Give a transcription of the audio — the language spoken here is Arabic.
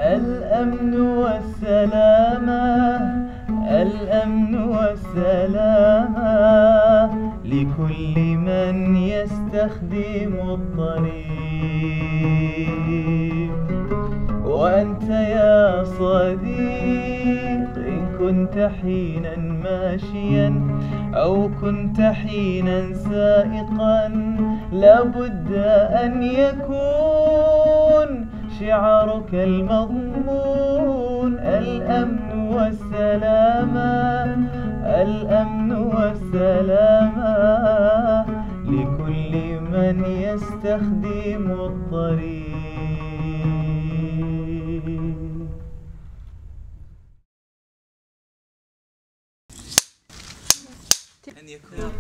الأمن والسلامة، الأمن والسلامة لكل من يستخدم الطريق. وأنت يا صديق إن كنت حينا ماشيا أو كنت حينا سائقا، لابد أن يكون شعارك المضمون الأمن والسلامة، الأمن والسلامة لكل من يستخدم الطريق. أن يكون الأمن